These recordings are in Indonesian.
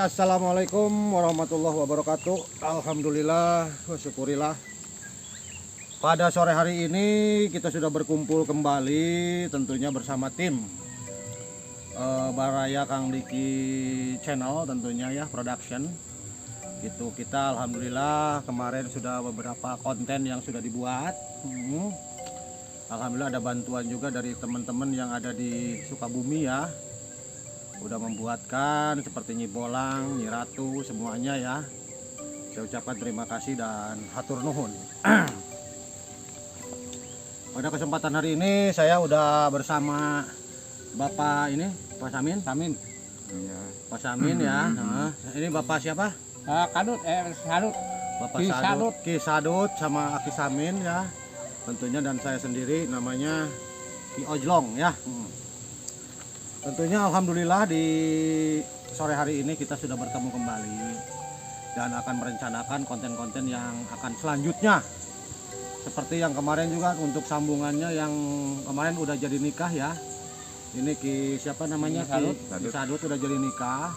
Assalamualaikum warahmatullahi wabarakatuh. Alhamdulillah, syukurilah. Pada sore hari ini kita sudah berkumpul kembali tentunya bersama tim Baraya Kang Diki Channel tentunya ya, production. Gitu kita alhamdulillah kemarin sudah beberapa konten yang sudah dibuat. Alhamdulillah ada bantuan juga dari teman-teman yang ada di Sukabumi ya. Udah membuatkan seperti Nyi Bolang, Nyi Ratu, semuanya ya. Saya ucapkan terima kasih dan hatur nuhun. Pada kesempatan hari ini saya udah bersama Bapak ini, Pak Samin. Ya. Pak Samin ya. Nah, ini Bapak siapa? Sadut. Bapak Ki Sadut. Ki Sadut sama Aki Samin ya. Tentunya dan saya sendiri namanya Ki Ojlong ya. Tentunya alhamdulillah di sore hari ini kita sudah bertemu kembali dan akan merencanakan konten-konten yang akan selanjutnya. Seperti yang kemarin juga untuk sambungannya yang kemarin udah jadi nikah ya. Ini Ki siapa namanya? Ki Sadut udah jadi nikah.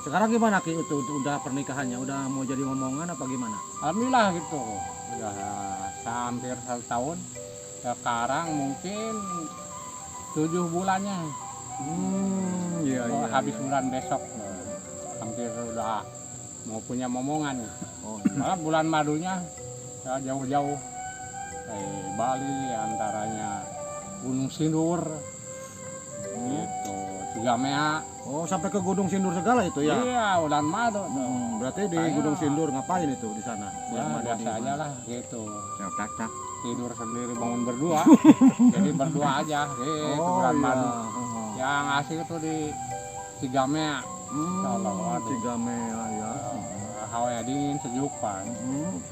Sekarang gimana Ki itu udah pernikahannya? Udah mau jadi ngomongan apa gimana? Alhamdulillah gitu. Udah hampir 1 tahun. Sekarang mungkin 7 bulannya. Iya, iya. Habis bulan besok hampir udah mau punya momongan. Oh, Malah bulan madunya ya jauh-jauh dari Bali, antaranya Gunung Sindur gitu, Cigamea. Oh, sampai ke Gunung Sindur segala itu ya? Iya, bulan madu tuh. Berarti di Gunung Sindur ngapain itu di sana? Ya biasa aja lah gitu. Tak. Tidur sendiri bangun berdua. Jadi berdua aja gitu, bulan madu. Yang asik itu di Cigamea. Cigamea ya. Hawanya dingin, sejuk kan.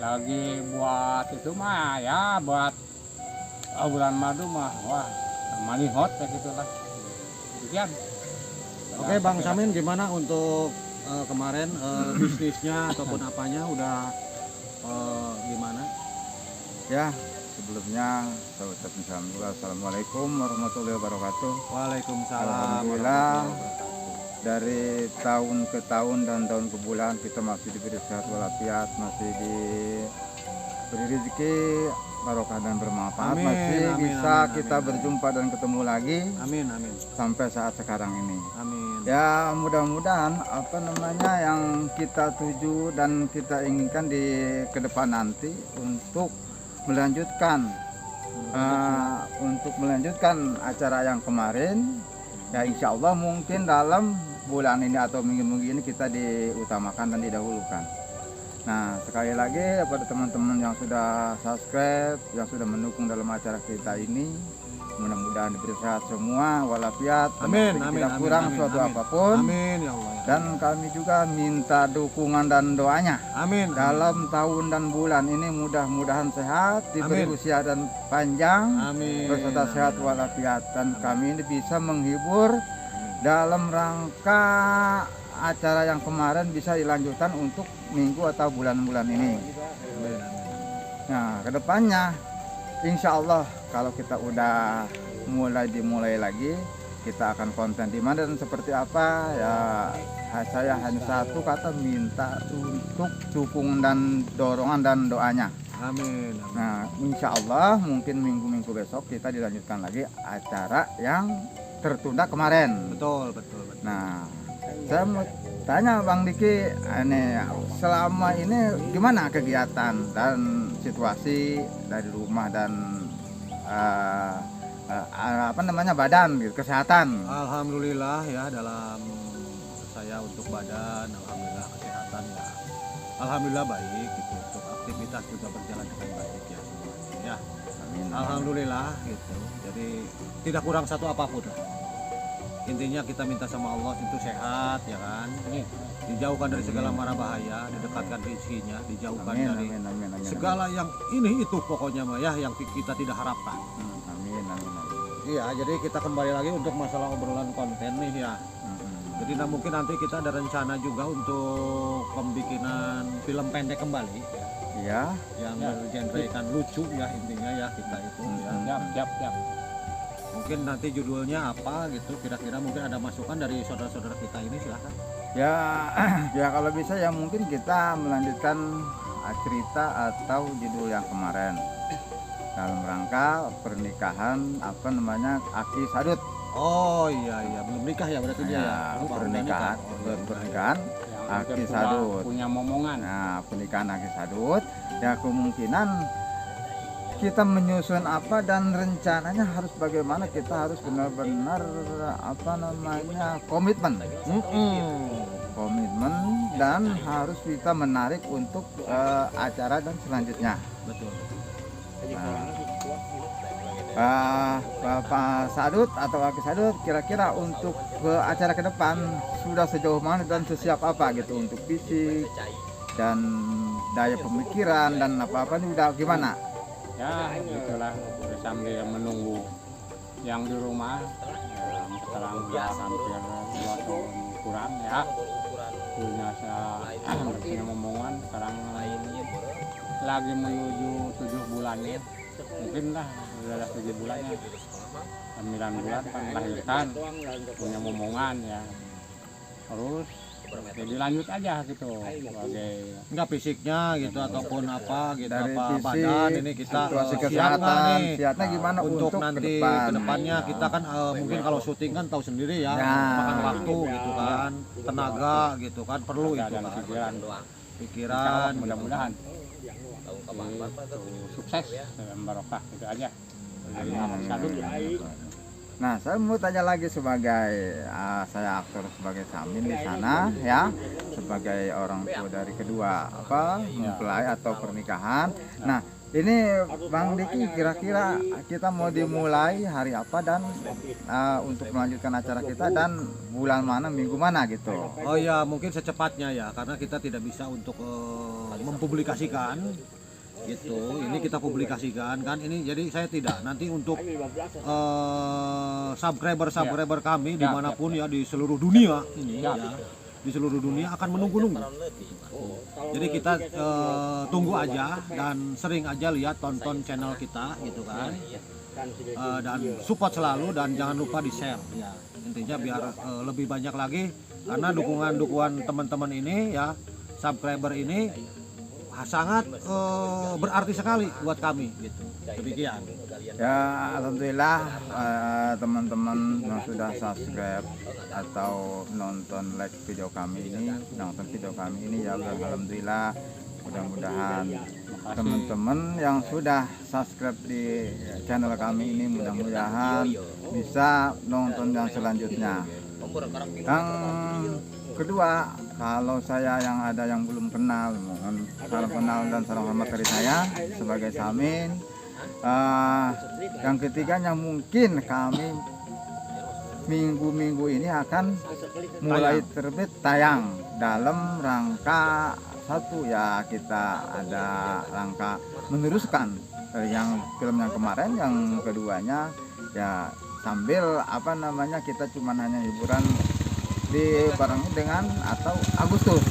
Lagi buat itu mah ya buat bulan madu mah wah money hot kayak gitulah. Demikian. Oke Bang Samin, gimana untuk kemarin bisnisnya ataupun apanya udah gimana? Ya, sebelumnya saya ucapin salam dulu. Assalamualaikum warahmatullahi wabarakatuh. Waalaikumsalam. Alhamdulillah, dari tahun ke tahun dan tahun ke bulan kita masih diberi sehat walafiat, masih diberi rezeki barokah dan bermanfaat, masih bisa kita berjumpa dan ketemu lagi. Amin. Sampai saat sekarang ini. Amin. Ya mudah-mudahan yang kita tuju dan kita inginkan di ke depan nanti untuk melanjutkan acara yang kemarin ya, insya Allah mungkin dalam bulan ini atau minggu-minggu ini kita diutamakan dan didahulukan. Nah sekali lagi kepada teman-teman yang sudah subscribe, yang sudah mendukung dalam acara kita ini, mudah-mudahan diberi sehat semua walafiat, tidak kurang suatu apapun. Amin ya Allah. Dan kami juga minta dukungan dan doanya. Amin. Dalam tahun dan bulan ini mudah-mudahan sehat, diberi usia dan panjang, berserta sehat walafiat, dan kami ini bisa menghibur dalam rangka acara yang kemarin bisa dilanjutkan untuk minggu atau bulan-bulan ini. Nah, kedepannya insya Allah kalau kita udah dimulai lagi, kita akan konten di mana dan seperti apa ya. Saya hanya satu kata, minta untuk dukungan dan dorongan dan doanya. Amin. Nah insya Allah mungkin minggu-minggu besok kita dilanjutkan lagi acara yang tertunda kemarin. Betul. Nah saya mau tanya Bang Diki, selama ini gimana kegiatan dan situasi dari rumah dan badan gitu, kesehatan? Alhamdulillah ya, dalam saya untuk badan alhamdulillah, kesehatan ya alhamdulillah baik gitu. Untuk aktivitas juga berjalan dengan baik ya semuanya ya. Amin. Alhamdulillah gitu. Jadi tidak kurang satu apapun lah. Intinya kita minta sama Allah itu sehat ya kan. Dijauhkan dari segala mara bahaya, didekatkan rezekinya, dijauhkan dari segala yang ini itu pokoknya mah ya yang kita tidak harapkan. Amin. Iya, jadi kita kembali lagi untuk masalah obrolan konten nih ya. Jadi mungkin nanti kita ada rencana juga untuk pembikinan film pendek kembali ya. Yang bergenrekan lucu ya intinya ya kita itu ya. Siap. Mungkin nanti judulnya apa gitu, kira-kira mungkin ada masukan dari saudara-saudara kita ini, silahkan. Ya, ya kalau bisa ya mungkin kita melanjutkan cerita atau judul yang kemarin dalam rangka pernikahan apa namanya Aki Sadut. Oh iya belum nikah ya berarti dia ya. Ya, Baru pernikahan, nikah. pernikahan Yang Aki kedua, Sadut. punya momongan. Nah, pernikahan Aki Sadut ya kemungkinan kita menyusun apa dan rencananya harus bagaimana, kita harus benar-benar apa namanya komitmen dan harus kita menarik untuk acara dan selanjutnya. Betul. Bapak Sadut atau Aki Sadut kira-kira untuk acara ke depan sudah sejauh mana dan sesiap apa gitu untuk fisik dan daya pemikiran dan apa-apa ini udah gimana? Ya itulah sambil menunggu yang di rumah yang sekarang sudah hampir 2 tahun kurang ya, punya momongan sekarang lagi menuju 7 bulannya, mungkin lah sudah 7 bulannya, 9 bulan kan melahirkan, punya momongan ya, terus jadi lanjut aja gitu sebagai Enggak fisiknya gitu ataupun apa gitu, Dari apa fisik, badan ini kita situasi siap nggak kesehatan, nih siapnya gimana untuk nanti ke kedepannya depan. kita kan mungkin kalau syuting kan tahu sendiri ya, Ya. makan waktu gitu kan, tenaga gitu kan, perlu itu dan kan, pikiran. pikiran Mudah-mudahan sukses dan barokah itu aja. Dari Sadut. Nah, saya mau tanya lagi sebagai saya aktor sebagai Samin di sana ya, sebagai orang tua dari kedua mempelai atau pernikahan. Nah, ini Bang Diki kira-kira kita mau dimulai hari apa dan untuk melanjutkan acara kita dan bulan mana, minggu mana gitu. Oh ya mungkin secepatnya ya, karena kita tidak bisa untuk mempublikasikan gitu. Ini kita publikasikan kan ini, jadi saya tidak nanti untuk subscriber kami dimanapun ya di seluruh dunia ini ya, di seluruh dunia akan menunggu-nunggu. Jadi kita tunggu aja dan sering aja lihat, tonton channel kita gitu kan, dan support selalu dan jangan lupa di share ya, intinya biar lebih banyak lagi, karena dukungan teman-teman ini ya, subscriber ini sangat berarti sekali buat kami gitu. Demikian. Ya, alhamdulillah teman-teman yang sudah subscribe atau nonton video kami ini ya, alhamdulillah, mudah-mudahan teman-teman yang sudah subscribe di channel kami ini mudah-mudahan bisa nonton yang selanjutnya. Yang kedua, kalau saya yang ada yang belum kenal, mohon salam kenal dan salam hormat dari saya sebagai Samin. Yang ketiganya mungkin kami minggu-minggu ini akan mulai terbit tayang dalam rangka satu ya, kita ada rangka meneruskan dari yang film yang kemarin, yang keduanya ya sambil apa namanya kita cuman hanya hiburan dibarengi dengan atau Agustus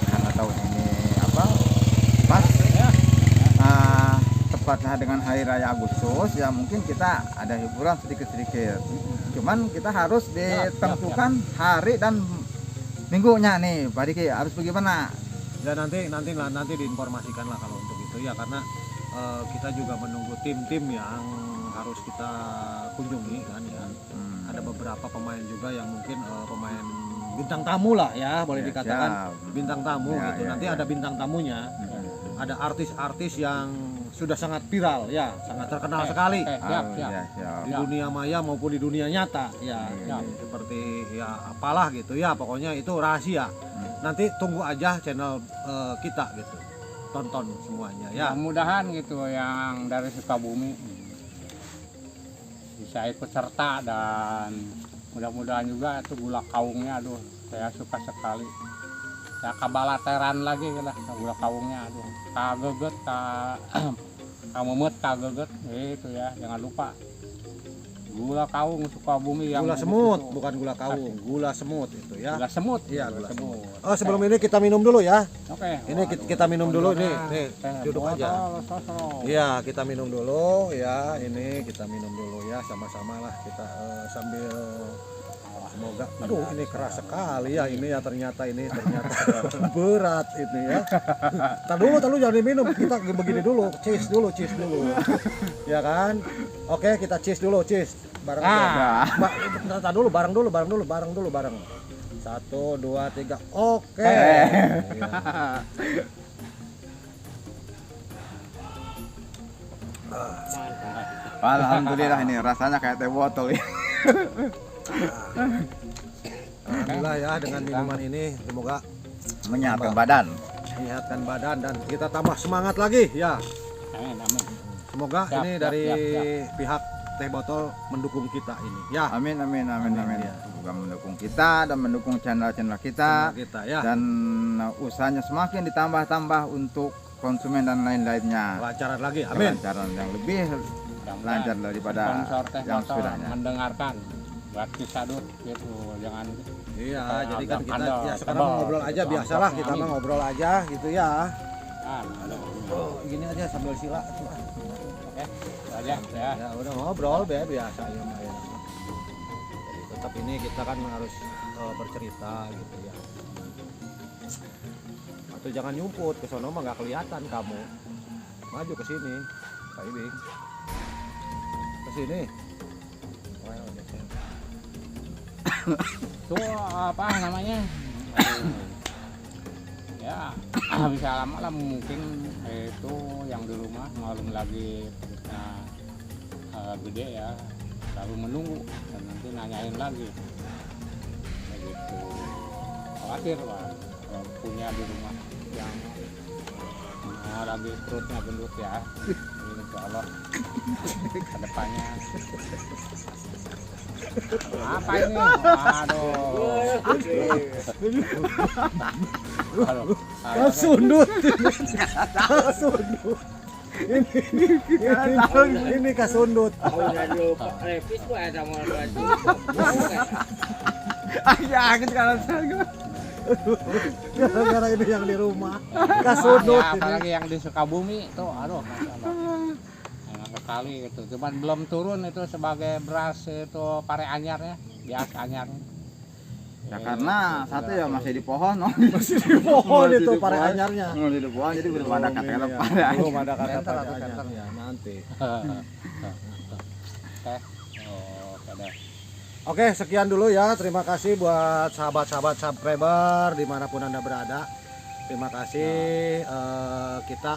karena tahun ini apa pas tepatnya dengan hari raya Agustus ya, mungkin kita ada hiburan sedikit-sedikit, cuman kita harus ditentukan hari dan minggunya nih Pak Diki, harus bagaimana Ya nanti diinformasikan lah kalau untuk itu ya, karena kita juga menunggu tim-tim yang harus kita kunjungi kan ya. Ada beberapa pemain juga yang mungkin pemain bintang tamu lah ya, boleh dikatakan bintang tamu gitu. Nanti ada bintang tamunya, ada artis-artis yang sudah sangat viral ya, sangat terkenal sekali di dunia maya maupun di dunia nyata ya, seperti ya apalah gitu ya, pokoknya itu rahasia. Nanti tunggu aja channel kita gitu, tonton semuanya ya. Mudah-mudahan gitu yang dari Sukabumi bisa ikut serta, dan mudah-mudahan juga itu gula kaungnya, aduh saya suka sekali. Ya kabalateran lagi lah gula kaungnya, aduh kageget, kamemet kageget itu ya, jangan lupa Gula kawung Sukabumi yang Gula semut, itu. bukan gula kawung, gula semut itu ya. Gula semut. Iya, Gula gula semut. Oh, sebelum ini kita minum dulu ya. Oke. Ini kita minum dulu nih, duduk aja. Sosro. Iya, kita minum dulu ya. Ini kita minum dulu ya, sama-sama lah kita sambil semoga. Aduh, ini keras sekali ya ini ya ternyata berat ini ya. Tar dulu jangan diminum. Kita begini dulu, cheese dulu. Ya kan? Oke, kita cheese dulu, cheese. Bareng aja. Tar dulu, bareng. 1 2 3. Oke. Ya. Alhamdulillah ini rasanya kayak teh botol ya. Alhamdulillah ya dengan minuman ini semoga Menyehatkan badan. menyehatkan badan dan kita tambah semangat lagi ya. Amin. Semoga Siap, ini siap, dari siap. pihak teh botol mendukung kita ini ya. Amin. Ya. Semoga mendukung kita dan mendukung channel-channel kita Kita ya. dan usahanya semakin ditambah-tambah untuk konsumen dan lain-lainnya. Lancaran lagi. Amin. Kelancaran yang lebih lancar daripada sponsor teh yang botol sebelumnya. mendengarkan buat kisadut gitu, jangan Iya, jadi kan kita Andal, ya sekarang tebal, mau ngobrol aja gitu, biasalah angkotnya, kita mah amin. ngobrol aja gitu ya. ada. Oh, gini aja sambil sila. Oke, itu aja ya. Ya udah ngobrol biasa ya Mbak ya. Jadi tetap ini kita kan harus bercerita gitu ya. Atau jangan nyumput ke sono mah nggak kelihatan kamu. Maju ke sini, Pak Ibing. Ke sini. Itu apa namanya? Ya, bisa lama lah mungkin itu yang di rumah malam lagi perutnya gede ya, lalu menunggu dan nanti nanyain lagi. Begitu. Khawatir lah kalau punya di rumah yang lagi perutnya gendut ya. Ini insya Allah ke depannya. Apa ini? Aduh. Kasundut. Ini kasundut. Yakin kalau saya Gara-gara ini yang di rumah. Kasundut. Ya, apalagi yang di Sukabumi itu, aduh, Masya Allah. Enak sekali gitu. Cuman belum turun itu sebagai beras itu pare anyarnya, biasa anyarnya. ya karena satu ya masih di pohon, Masih di pohon itu pare anyarnya. Masih di pohon jadi belum ada kata Iya, pare anyar. belum ada kata Center pare atau anyar. center? Ya, nanti. Oke. Oke, sekian dulu ya. Terima kasih buat sahabat-sahabat subscriber dimanapun Anda berada. Terima kasih. Kita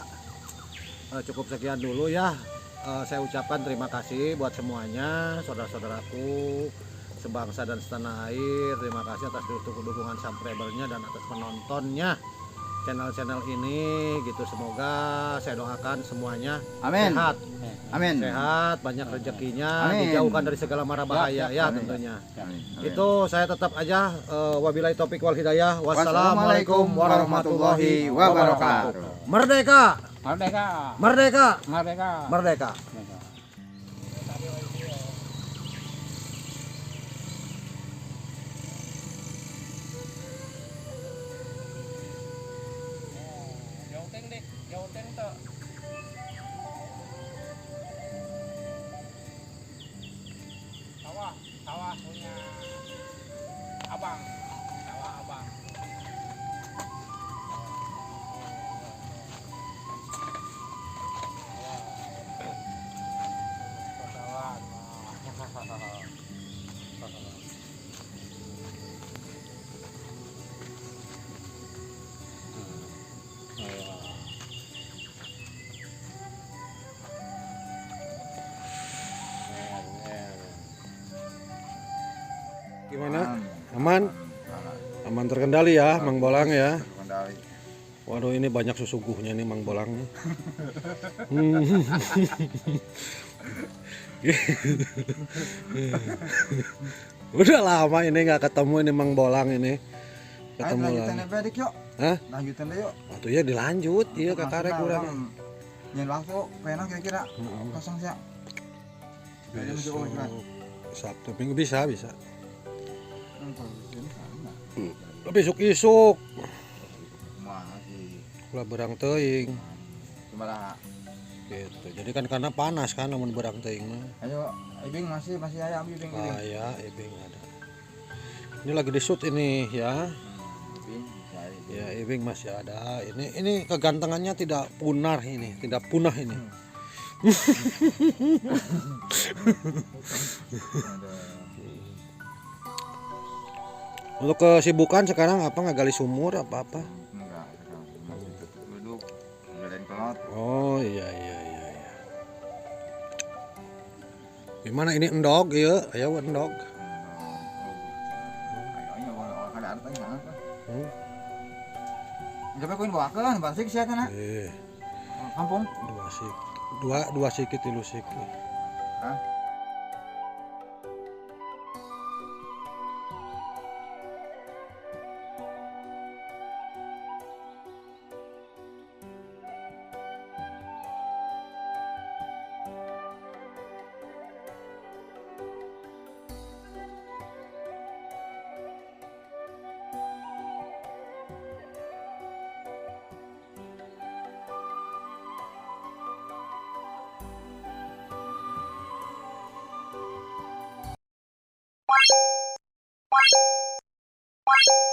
cukup sekian dulu ya. Saya ucapkan terima kasih buat semuanya, saudara-saudaraku sebangsa dan setanah air. Terima kasih atas dukungan subscribernya dan atas penontonnya channel-channel ini gitu. Semoga saya doakan semuanya Amin. sehat. Amin. Sehat, banyak rezekinya, Amin. dijauhkan dari segala mara bahaya ya Amin. tentunya. Amin. Itu saya tetap aja wabillahi taufik wal hidayah. Wassalamualaikum warahmatullahi wabarakatuh. Merdeka, Merdeka. merdeka, Merdeka. merdeka. Jauhin tuh. Sawah punya abang. Sawah abang. Gimana? Aman? Aman terkendali ya, Mang Bolang ya. Terkendali. Waduh, ini banyak susuguhnya nih Mang Bolang nih. Udah lama ini nggak ketemu ini Mang Bolang ini. Ketemu Lanjutin lagi. bedik yuk. Hah? Lanjutin deh yuk. Waktu ya dilanjut, iya ke karek kurang. Nyen waktu penak kira-kira kosong sih. Jadi masih Besok. kan. Sabtu Minggu bisa. Sama. Tapi isuk-isuk Kumaha sih? ulah berang teuing Kumaha? gitu. Jadi kan karena panas kan namun berang teuing mah. Ayo, ibing masih ayam ibing. Ya, ibing ada. Ini lagi di shoot ini ya. Ibing bisa. Ya, ibing masih ada. Ini kegantengannya tidak punah ini, tidak punah ini. Untuk kesibukan sekarang apa ngegali sumur apa-apa? Enggak, masih duduk ngadain kelot. Oh iya. Gimana ini endog ya? Ayo endog. Ayo kada ada tanya apa. Hmm. Coba koin bawakeun barsik sia kana. Kampung. Dua sikit tilu sikit. Hah? Bye.